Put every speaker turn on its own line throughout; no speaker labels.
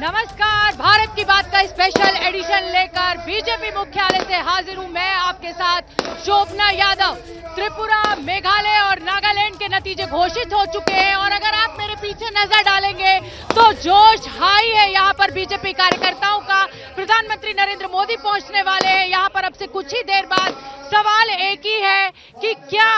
नमस्कार, भारत की बात का स्पेशल एडिशन लेकर बीजेपी मुख्यालय से हाजिर हूं मैं आपके साथ शोभना यादव। त्रिपुरा, मेघालय और नागालैंड के नतीजे घोषित हो चुके हैं और अगर आप मेरे पीछे नजर डालेंगे तो जोश हाई है यहाँ पर बीजेपी कार्यकर्ताओं का। प्रधानमंत्री नरेंद्र मोदी पहुंचने वाले हैं यहाँ पर अब से कुछ ही देर बाद। सवाल एक ही है कि क्या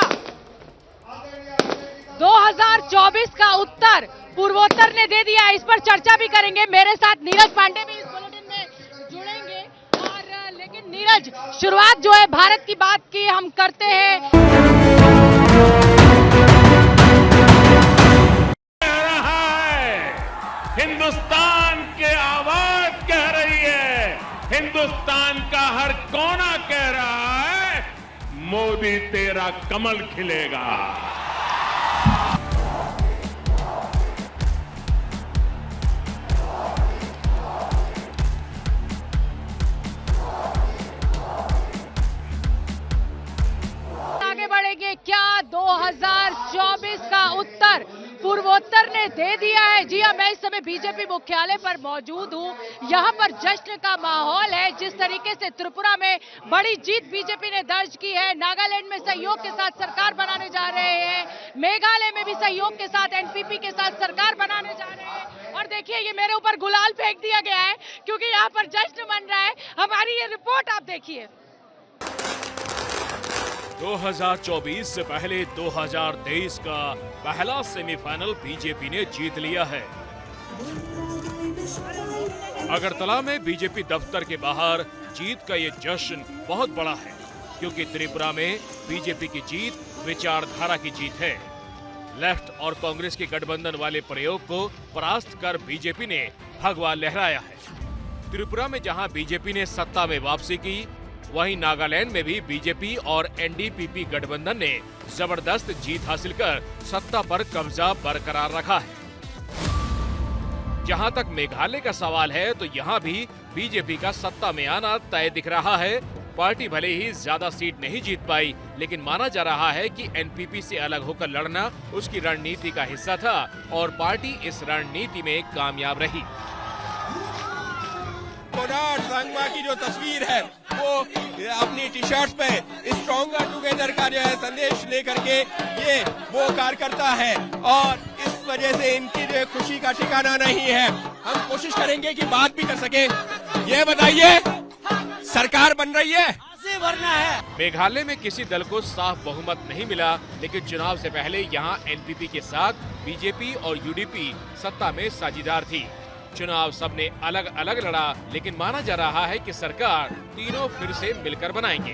2024 का उत्तर पूर्वोत्तर ने दे दिया। इस पर चर्चा भी करेंगे। मेरे साथ नीरज पांडे भी इस बुलेटिन में जुड़ेंगे और लेकिन नीरज, शुरुआत जो है भारत की बात की हम करते हैं।
हिंदुस्तान की आवाज कह रही है, हिंदुस्तान का हर कोना कह रहा है, मोदी तेरा कमल खिलेगा।
क्या 2024 का उत्तर पूर्वोत्तर ने दे दिया है? जी हां, मैं इस समय बीजेपी मुख्यालय पर मौजूद हूं। यहां पर जश्न का माहौल है। जिस तरीके से त्रिपुरा में बड़ी जीत बीजेपी ने दर्ज की है, नागालैंड में सहयोग के साथ सरकार बनाने जा रहे हैं, मेघालय में भी सहयोग के साथ एनपीपी के साथ सरकार बनाने जा रहे हैं। और देखिए, ये मेरे ऊपर गुलाल फेंक दिया गया है क्योंकि यहाँ पर जश्न मन रहा है। हमारी ये रिपोर्ट आप देखिए।
2024 से पहले 2023 का पहला सेमीफाइनल बीजेपी ने जीत लिया है। अगरतला में बीजेपी दफ्तर के बाहर जीत का ये जश्न बहुत बड़ा है क्योंकि त्रिपुरा में बीजेपी की जीत विचारधारा की जीत है। लेफ्ट और कांग्रेस के गठबंधन वाले प्रयोग को परास्त कर बीजेपी ने भगवा लहराया है। त्रिपुरा में जहां बीजेपी ने सत्ता में वापसी की, वहीं नागालैंड में भी बीजेपी और एनडीपीपी गठबंधन ने जबरदस्त जीत हासिल कर सत्ता पर कब्जा बरकरार रखा है। जहां तक मेघालय का सवाल है तो यहां भी बीजेपी का सत्ता में आना तय दिख रहा है। पार्टी भले ही ज्यादा सीट नहीं जीत पाई, लेकिन माना जा रहा है कि एनपीपी से अलग होकर लड़ना उसकी रणनीति का हिस्सा था और पार्टी इस रणनीति में कामयाब रही।
कोडार संगमा की जो तस्वीर है वो अपनी टी शर्ट पे स्ट्रॉन्गर टुगेदर का जो है संदेश लेकर के ये वो कार्यकर्ता है और इस वजह से इनकी जो खुशी का ठिकाना नहीं है। हम कोशिश करेंगे कि बात भी कर सके। ये बताइए, सरकार बन रही है, भरना है।
मेघालय में किसी दल को साफ बहुमत नहीं मिला, लेकिन चुनाव से पहले यहाँ एनपीपी के साथ बीजेपी और यूडीपी सत्ता में साझीदार थी। चुनाव सबने अलग अलग लड़ा, लेकिन माना जा रहा है कि सरकार तीनों फिर से मिलकर बनाएंगे।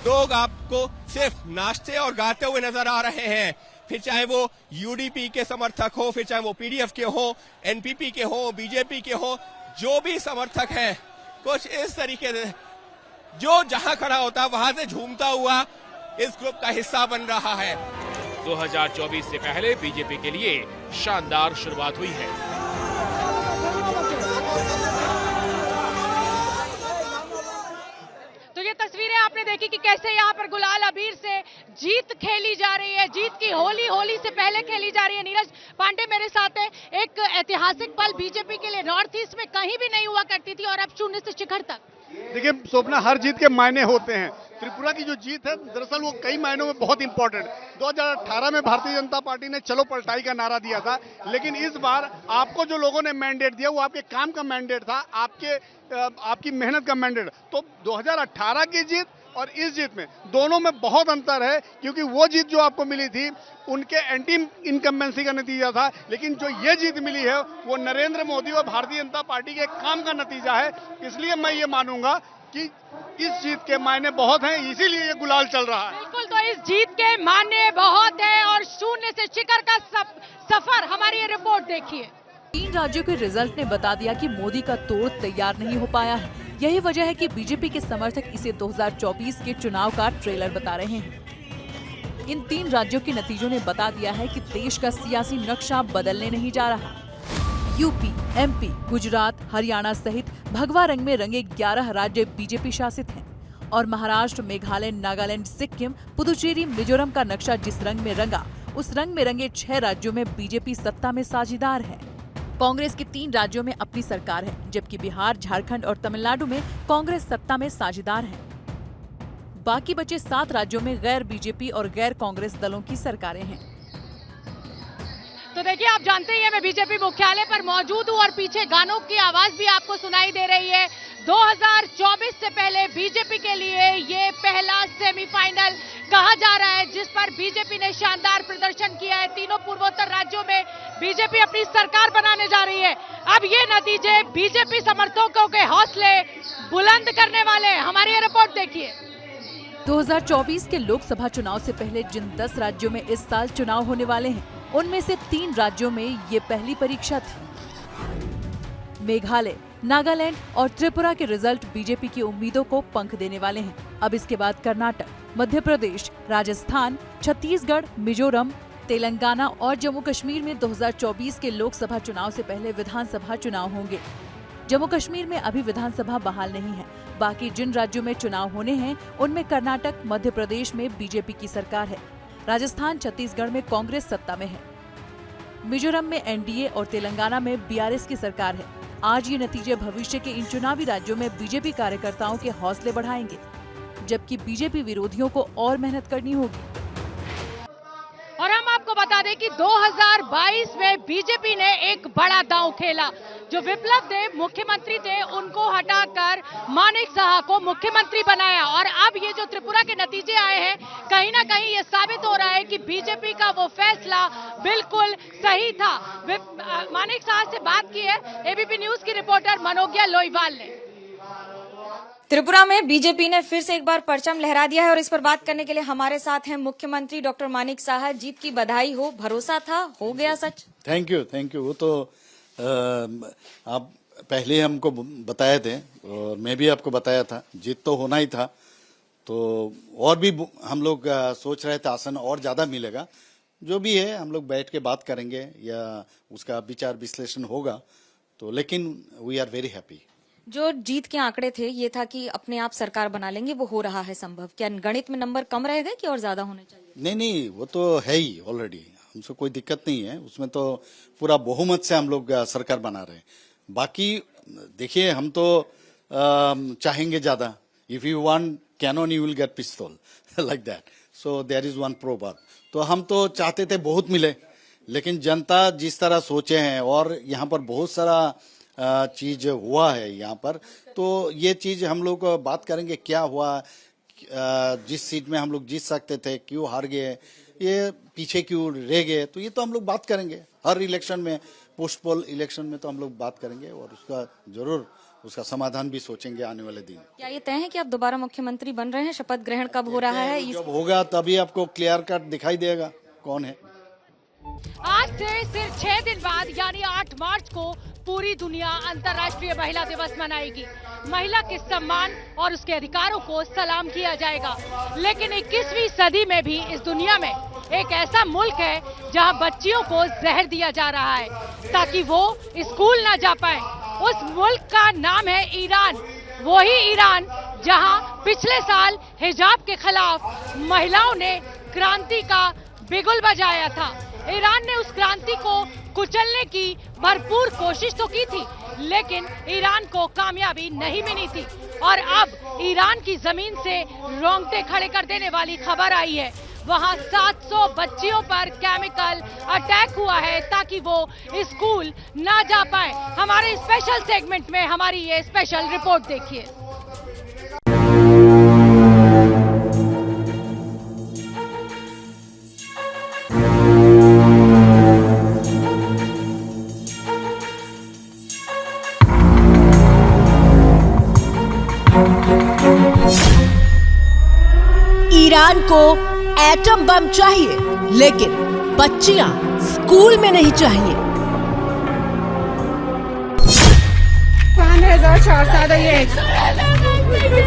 लोग आपको सिर्फ नाचते और गाते हुए नजर आ रहे हैं, फिर चाहे वो यूडीपी के समर्थक हो, फिर चाहे वो पीडीएफ के हो, एनपीपी के हो, बीजेपी के हो, जो भी समर्थक हैं, कुछ इस तरीके से जो जहां खड़ा होता वहां से झूमता हुआ इस ग्रुप का हिस्सा बन रहा है।
2024 से पहले बीजेपी के लिए शानदार शुरुआत हुई है।
तो ये तस्वीरें आपने देखी कि कैसे यहाँ पर गुलाल अबीर से जीत खेली जा रही है। जीत की होली से पहले खेली जा रही है। नीरज पांडे मेरे साथ है। एक ऐतिहासिक पल बीजेपी के लिए, नॉर्थ ईस्ट में कहीं भी नहीं हुआ करती थी और अब शून्य से शिखर तक।
देखिए स्वप्ना, हर जीत के मायने होते हैं। त्रिपुरा की जो जीत है दरअसल वो कई मायनों में बहुत इंपॉर्टेंट। 2018 में भारतीय जनता पार्टी ने चलो पलटाई का नारा दिया था, लेकिन इस बार आपको जो लोगों ने मैंडेट दिया वो आपके काम का मैंडेट था, आपकी मेहनत का मैंडेट। तो 2018 की जीत और इस जीत में दोनों में बहुत अंतर है, क्योंकि वो जीत जो आपको मिली थी उनके एंटी इनकम्बेंसी का नतीजा था, लेकिन जो ये जीत मिली है वो नरेंद्र मोदी और भारतीय जनता पार्टी के काम का नतीजा है। इसलिए मैं ये मानूंगा कि इस जीत के मायने बहुत हैं, इसीलिए ये गुलाल चल रहा है।
बिल्कुल, तो इस जीत के मायने बहुत है और शून्य से शिखर का सफर। हमारी ये रिपोर्ट देखिए।
3 राज्यों के रिजल्ट ने बता दिया कि मोदी का तोड़ तैयार नहीं हो पाया है। यही वजह है कि बीजेपी के समर्थक इसे 2024 के चुनाव का ट्रेलर बता रहे हैं। इन 3 राज्यों के नतीजों ने बता दिया है कि देश का सियासी नक्शा बदलने नहीं जा रहा। यूपी, एमपी, गुजरात, हरियाणा सहित भगवा रंग में रंगे 11 राज्य बीजेपी शासित हैं और महाराष्ट्र, मेघालय, नागालैंड, सिक्किम, पुदुचेरी, मिजोरम का नक्शा जिस रंग में रंगा, उस रंग में रंगे 6 राज्यों में बीजेपी सत्ता में साझीदार है। कांग्रेस के 3 राज्यों में अपनी सरकार है, जबकि बिहार, झारखंड और तमिलनाडु में कांग्रेस सत्ता में साझेदार है। बाकी बचे 7 राज्यों में गैर बीजेपी और गैर कांग्रेस दलों की सरकारें हैं।
तो देखिए, आप जानते ही हैं मैं बीजेपी मुख्यालय पर मौजूद हूं और पीछे गानों की आवाज भी आपको सुनाई दे रही है। 2024 से पहले बीजेपी के लिए ये पहला सेमीफाइनल कहा जा रहा है, जिस पर बीजेपी ने शानदार प्रदर्शन किया है। तीनों पूर्वोत्तर राज्यों में बीजेपी अपनी सरकार बनाने जा रही है। अब ये नतीजे बीजेपी समर्थकों के हौसले बुलंद करने वाले हैं। हमारी ये रिपोर्ट देखिए।
2024 के लोकसभा चुनाव से पहले जिन 10 राज्यों में इस साल चुनाव होने वाले हैं, उनमें से 3 राज्यों में ये पहली परीक्षा थी। मेघालय, नागालैंड और त्रिपुरा के रिजल्ट बीजेपी की उम्मीदों को पंख देने वाले हैं। अब इसके बाद कर्नाटक, मध्य प्रदेश, राजस्थान, छत्तीसगढ़, मिजोरम, तेलंगाना और जम्मू कश्मीर में 2024 के लोकसभा चुनाव से पहले विधानसभा चुनाव होंगे। जम्मू कश्मीर में अभी विधानसभा बहाल नहीं है। बाकी जिन राज्यों में चुनाव होने हैं, उनमें कर्नाटक, मध्य प्रदेश में बीजेपी की सरकार है। राजस्थान, छत्तीसगढ़ में कांग्रेस सत्ता में है। मिजोरम में एनडीए और तेलंगाना में बीआरएस की सरकार है। आज ये नतीजे भविष्य के इन चुनावी राज्यों में बीजेपी कार्यकर्ताओं के हौसले बढ़ाएंगे, जबकि बीजेपी विरोधियों को और मेहनत करनी होगी।
और हम आपको बता दें कि 2022 में बीजेपी ने एक बड़ा दांव खेला। जो विप्लव देव मुख्यमंत्री थे, उनको हटाकर मानिक साहा को मुख्यमंत्री बनाया। और अब ये जो त्रिपुरा के नतीजे आए हैं, कहीं ना कहीं ये साबित हो रहा है कि बीजेपी का वो फैसला बिल्कुल सही था। मानिक साहा से बात की है एबीपी न्यूज की रिपोर्टर मनोज्ञा लोईवाल ने।
त्रिपुरा में बीजेपी ने फिर से एक बार परचम लहरा दिया है और इस पर बात करने के लिए हमारे साथ हैं मुख्यमंत्री डॉक्टर मानिक साहा। जीत की बधाई हो, भरोसा था, हो गया सच?
Thank you. वो तो आप पहले हमको बताए थे और मैं भी आपको बताया था, जीत तो होना ही था। तो और भी हम लोग सोच रहे थे आसन और ज्यादा मिलेगा। जो भी है हम लोग बैठ के बात करेंगे या उसका विचार विश्लेषण होगा। तो लेकिन वी आर वेरी हैप्पी।
जो जीत के आंकड़े थे, ये था कि अपने आप सरकार बना लेंगे, वो हो रहा है संभव? क्या गणित में नंबर कम रह गए कि और ज्यादा होने चाहिए? नहीं,
वो तो है ही ऑलरेडी, हमसे कोई दिक्कत नहीं है उसमें। तो पूरा बहुमत से हम लोग सरकार बना रहे हैं। बाकी देखिए, हम तो चाहेंगे ज्यादा। If you want cannon you will get पिस्तौल, like that. So there is one proverb. तो हम तो चाहते थे बहुत मिले, लेकिन जनता जिस तरह सोचे हैं और यहाँ पर बहुत सारा चीज हुआ है यहाँ पर, तो ये चीज हम लोग बात करेंगे क्या हुआ, जिस सीट में हम लोग जीत सकते थे क्यों हार गए, ये पीछे क्यों रह गए, तो ये तो हम लोग बात करेंगे हर इलेक्शन में, पोस्ट पोल इलेक्शन में तो हम लोग बात करेंगे और उसका जरूर उसका समाधान भी सोचेंगे आने वाले दिन।
क्या ये तय है कि आप दोबारा मुख्यमंत्री बन रहे हैं? शपथ ग्रहण कब हो रहा है?
जब होगा तभी आपको क्लियर कट दिखाई देगा कौन है।
आज से सिर्फ 6 दिन बाद यानी 8 मार्च को पूरी दुनिया अंतर्राष्ट्रीय महिला दिवस मनाएगी। महिला के सम्मान और उसके अधिकारों को सलाम किया जाएगा। लेकिन 21वीं सदी में भी इस दुनिया में एक ऐसा मुल्क है जहां बच्चियों को जहर दिया जा रहा है ताकि वो स्कूल ना जा पाए। उस मुल्क का नाम है ईरान। वही ईरान जहां पिछले साल हिजाब के खिलाफ महिलाओं ने क्रांति का बिगुल बजाया था। ईरान ने उस क्रांति को कुचलने की भरपूर कोशिश तो की थी, लेकिन ईरान को कामयाबी नहीं मिली थी। और अब ईरान की जमीन से रोंगटे खड़े कर देने वाली खबर आई है। वहां 700 बच्चियों पर केमिकल अटैक हुआ है ताकि वो स्कूल ना जा पाए। हमारे स्पेशल सेगमेंट में हमारी ये स्पेशल रिपोर्ट देखिए।
ईरान को एटम बम चाहिए, लेकिन बच्चियां स्कूल में नहीं चाहिए।
5401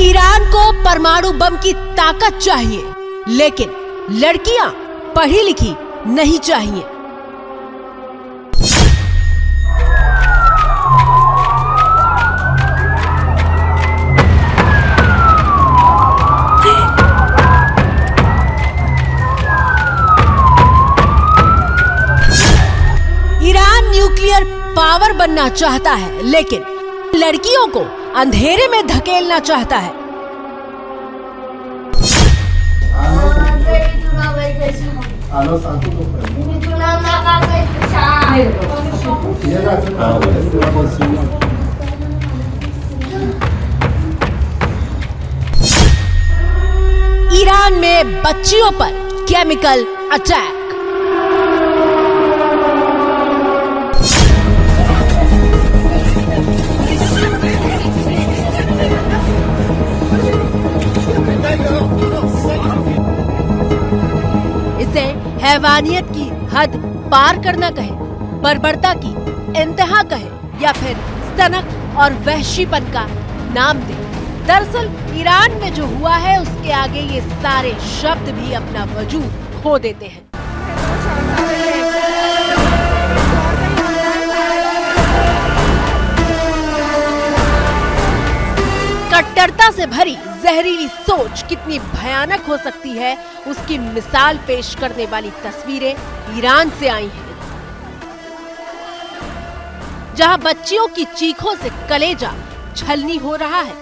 ईरान को परमाणु बम की ताकत चाहिए, लेकिन लड़कियां पढ़ी लिखी नहीं चाहिए। पावर बनना चाहता है, लेकिन लड़कियों को अंधेरे में धकेलना चाहता है। ईरान में बच्चियों पर केमिकल अटैक। इसे हैवानियत की हद पार करना कहे, बर्बरता की इंतहा कहे या फिर सनक और वहशीपन का नाम दे, दरअसल ईरान में जो हुआ है उसके आगे ये सारे शब्द भी अपना वजूद खो देते हैं। कट्टरता से भरी जहरीली सोच कितनी भयानक हो सकती है, उसकी मिसाल पेश करने वाली तस्वीरें ईरान से आई हैं, जहां बच्चियों की चीखों से कलेजा छलनी हो रहा है।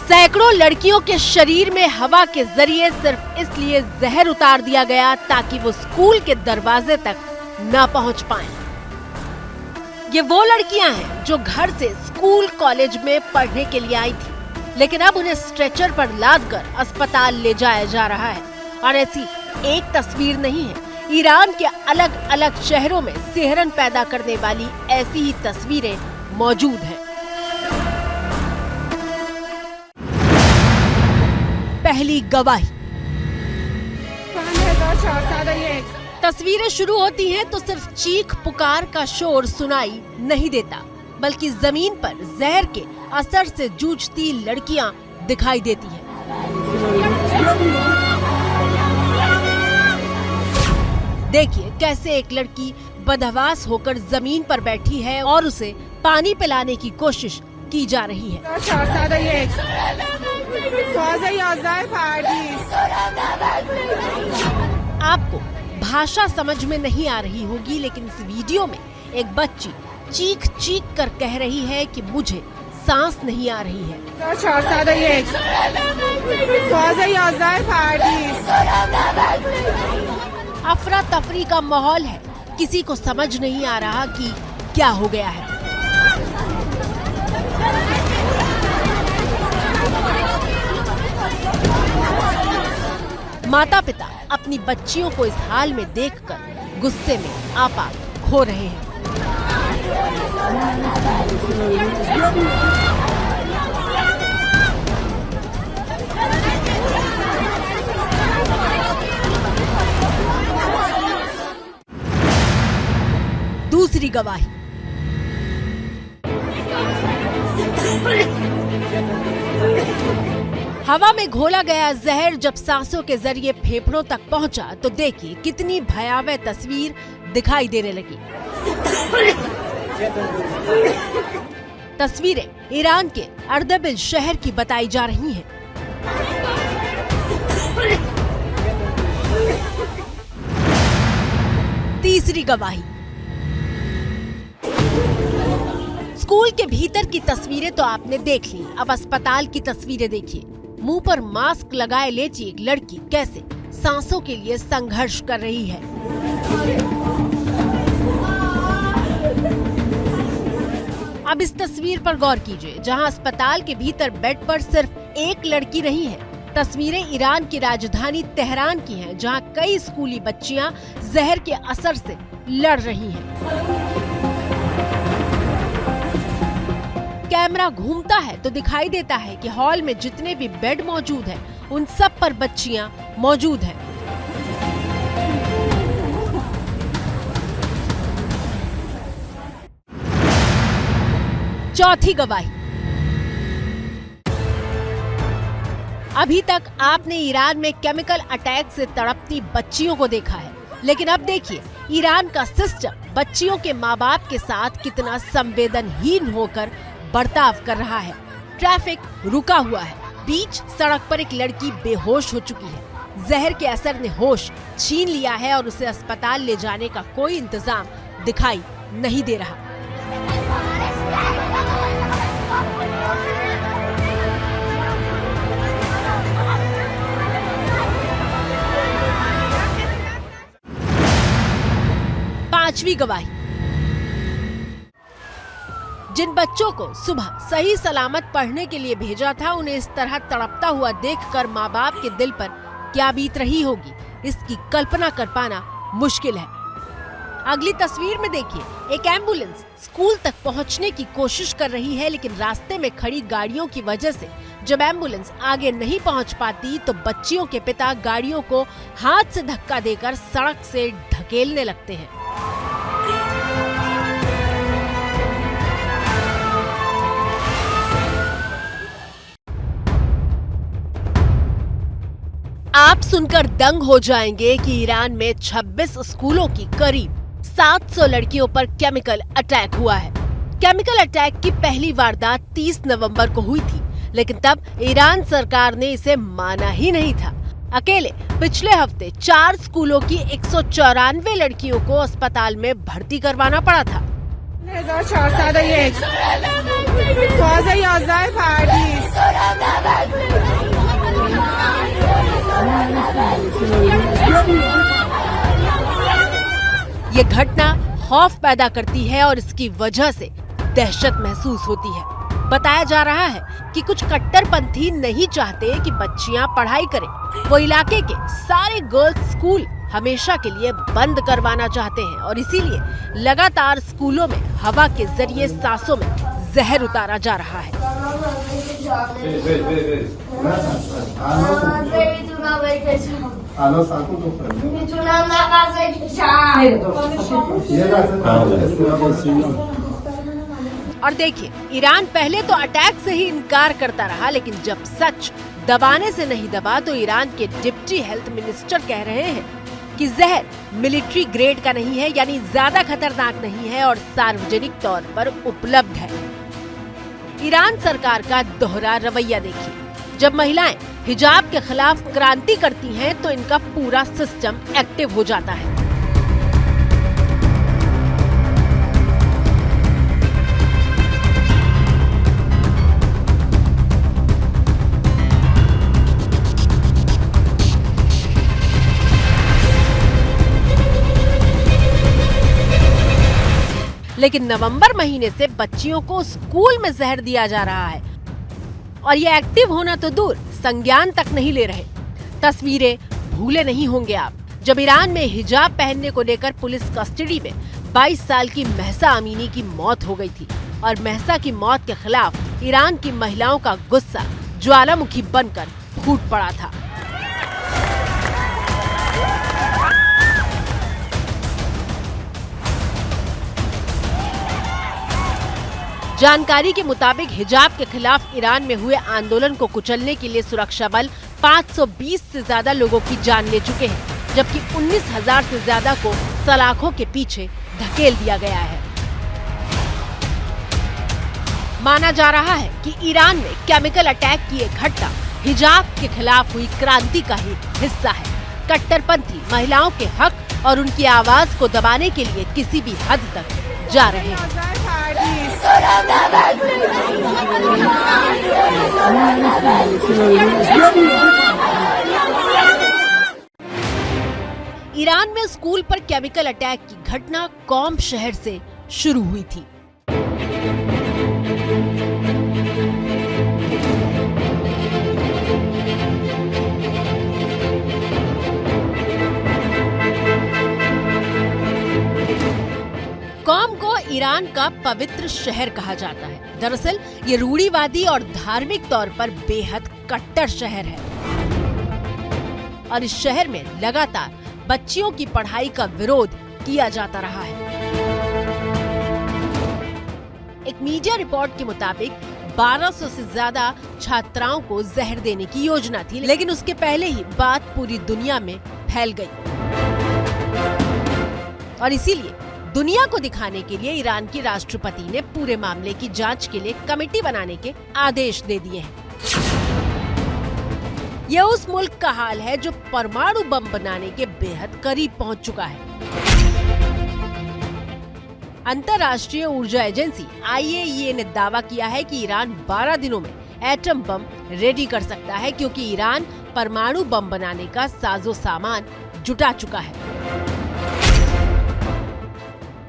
सैकड़ों लड़कियों के शरीर में हवा के जरिए सिर्फ इसलिए जहर उतार दिया गया ताकि वो स्कूल के दरवाजे तक न पहुंच पाएं। ये वो लड़कियां हैं जो घर से स्कूल कॉलेज में पढ़ने के लिए आई थी, लेकिन अब उन्हें स्ट्रेचर पर लादकर अस्पताल ले जाया जा रहा है। और ऐसी एक तस्वीर नहीं है, ईरान के अलग अलग शहरों में सिहरन पैदा करने वाली ऐसी ही तस्वीरें मौजूद हैं। पहली गवाही। तस्वीरें शुरू होती हैं तो सिर्फ चीख पुकार का शोर सुनाई नहीं देता, बल्कि जमीन पर जहर के असर से जूझती लड़कियां दिखाई देती हैं। देखिए कैसे एक लड़की बदहवास होकर जमीन पर बैठी है और उसे पानी पिलाने की कोशिश की जा रही है। आपको भाषा समझ में नहीं आ रही होगी, लेकिन इस वीडियो में एक बच्ची चीख चीख कर कह रही है कि मुझे सांस नहीं आ रही है। अफरा तफरी का माहौल है, किसी को समझ नहीं आ रहा कि क्या हो गया है। माता पिता अपनी बच्चियों को इस हाल में देखकर गुस्से में आपा खो रहे हैं। दूसरी गवाही। हवा में घोला गया जहर जब सांसों के जरिए फेफड़ों तक पहुंचा तो देखिए कितनी भयावह तस्वीर दिखाई देने लगी। तस्वीरें ईरान के अर्दबिल शहर की बताई जा रही हैं। तीसरी गवाही। स्कूल के भीतर की तस्वीरें तो आपने देख ली, अब अस्पताल की तस्वीरें देखिए। मुंह पर मास्क लगाए लेटी एक लड़की कैसे सांसों के लिए संघर्ष कर रही है। अब इस तस्वीर पर गौर कीजिए, जहां अस्पताल के भीतर बेड पर सिर्फ एक लड़की नहीं है। तस्वीरें ईरान की राजधानी तेहरान की हैं, जहां कई स्कूली बच्चियां जहर के असर से लड़ रही हैं। कैमरा घूमता है तो दिखाई देता है कि हॉल में जितने भी बेड मौजूद हैं, उन सब पर बच्चियां मौजूद हैं। चौथी गवाही। अभी तक आपने ईरान में केमिकल अटैक से तड़पती बच्चियों को देखा है, लेकिन अब देखिए ईरान का सिस्टम बच्चियों के माँ बाप के साथ कितना संवेदनहीन होकर बर्ताव कर रहा है। ट्रैफिक रुका हुआ है, बीच सड़क पर एक लड़की बेहोश हो चुकी है। जहर के असर ने होश छीन लिया है और उसे अस्पताल ले जाने का कोई इंतजाम दिखाई नहीं दे रहा। 5वीं गवाही। जिन बच्चों को सुबह सही सलामत पढ़ने के लिए भेजा था, उन्हें इस तरह तड़पता हुआ देखकर माँ बाप के दिल पर क्या बीत रही होगी, इसकी कल्पना कर पाना मुश्किल है। अगली तस्वीर में देखिए, एक एम्बुलेंस स्कूल तक पहुंचने की कोशिश कर रही है, लेकिन रास्ते में खड़ी गाड़ियों की वजह से जब एम्बुलेंस आगे नहीं पहुंच पाती तो बच्चियों के पिता गाड़ियों को हाथ से धक्का देकर सड़क से ढकेलने लगते हैं। आप सुनकर दंग हो जाएंगे कि ईरान में 26 स्कूलों की करीब 700 लड़कियों पर केमिकल अटैक हुआ है। केमिकल अटैक की पहली वारदात 30 नवंबर को हुई थी, लेकिन तब ईरान सरकार ने इसे माना ही नहीं था। अकेले पिछले हफ्ते 4 स्कूलों की 194 लड़कियों को अस्पताल में भर्ती करवाना पड़ा था। 1411 ये घटना खौफ पैदा करती है और इसकी वजह से दहशत महसूस होती है। बताया जा रहा है कि कुछ कट्टरपंथी नहीं चाहते कि बच्चियां पढ़ाई करें। वो इलाके के सारे गर्ल्स स्कूल हमेशा के लिए बंद करवाना चाहते हैं और इसीलिए लगातार स्कूलों में हवा के जरिए सांसों में जहर उतारा जा रहा है। और देखिए, ईरान पहले तो अटैक से ही इनकार करता रहा, लेकिन जब सच दबाने से नहीं दबा तो ईरान के डिप्टी हेल्थ मिनिस्टर कह रहे हैं कि जहर मिलिट्री ग्रेड का नहीं है, यानी ज्यादा खतरनाक नहीं है और सार्वजनिक तौर पर उपलब्ध है। ईरान सरकार का दोहरा रवैया देखिए, जब महिलाएं हिजाब के खिलाफ क्रांति करती हैं तो इनका पूरा सिस्टम एक्टिव हो जाता है। लेकिन नवंबर महीने से बच्चियों को स्कूल में जहर दिया जा रहा है और ये एक्टिव होना तो दूर, संज्ञान तक नहीं ले रहे। तस्वीरें भूले नहीं होंगे आप, जब ईरान में हिजाब पहनने को लेकर पुलिस कस्टडी में 22 साल की महसा अमीनी की मौत हो गई थी और महसा की मौत के खिलाफ ईरान की महिलाओं का गुस्सा ज्वालामुखी बनकर फूट पड़ा था। जानकारी के मुताबिक हिजाब के खिलाफ ईरान में हुए आंदोलन को कुचलने के लिए सुरक्षा बल 520 से ज्यादा लोगों की जान ले चुके हैं, जबकि 19,000 से ज्यादा को सलाखों के पीछे धकेल दिया गया है। माना जा रहा है कि ईरान में केमिकल अटैक की एक घटना हिजाब के खिलाफ हुई क्रांति का ही हिस्सा है। कट्टरपंथी महिलाओं के हक और उनकी आवाज को दबाने के लिए किसी भी हद तक जा रहे हैं। ईरान में स्कूल पर केमिकल अटैक की घटना कौम शहर से शुरू हुई थी। कौम को ईरान का पवित्र शहर कहा जाता है। दरअसल ये रूढ़िवादी और धार्मिक तौर पर बेहद कट्टर शहर है और इस शहर में लगातार बच्चियों की पढ़ाई का विरोध किया जाता रहा है। एक मीडिया रिपोर्ट के मुताबिक 1200 से ज्यादा छात्राओं को जहर देने की योजना थी, लेकिन उसके पहले ही बात पूरी दुनिया में फैल गई और इसीलिए दुनिया को दिखाने के लिए ईरान की राष्ट्रपति ने पूरे मामले की जांच के लिए कमेटी बनाने के आदेश दे दिए हैं। यह उस मुल्क का हाल है जो परमाणु बम बनाने के बेहद करीब पहुंच चुका है। अंतर्राष्ट्रीय ऊर्जा एजेंसी IAEA ने दावा किया है कि ईरान 12 दिनों में एटम बम रेडी कर सकता है, क्योंकि ईरान परमाणु बम बनाने का साजो सामान जुटा चुका है।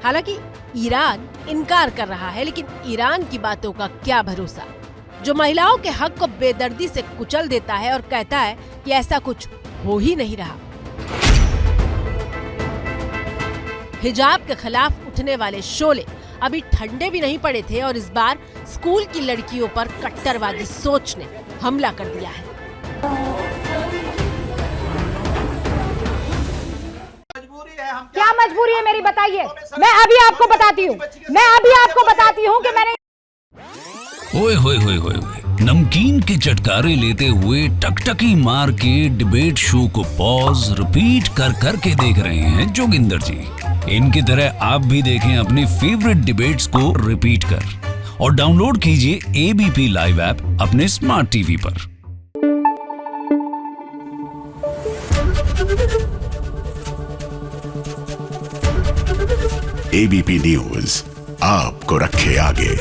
हालांकि ईरान इनकार कर रहा है, लेकिन ईरान की बातों का क्या भरोसा, जो महिलाओं के हक को बेदर्दी से कुचल देता है और कहता है कि ऐसा कुछ हो ही नहीं रहा। हिजाब के खिलाफ उठने वाले शोले अभी ठंडे भी नहीं पड़े थे और इस बार स्कूल की लड़कियों पर कट्टरवादी सोच ने हमला कर दिया है।
क्या मजबूरी है मेरी, बताइए। मैं अभी आपको बताती हूँ कि मैंने
ओए होए होए होए नमकीन के चटकारे लेते हुए टकटकी मार के डिबेट शो को पॉज रिपीट कर करके देख रहे हैं जोगिंदर जी। इनकी तरह आप भी देखें अपने फेवरेट डिबेट्स को रिपीट कर और डाउनलोड कीजिए एबीपी लाइव ऐप अपने स्मार्ट टीवी पर।
एबीपी न्यूज आपको रखे आगे।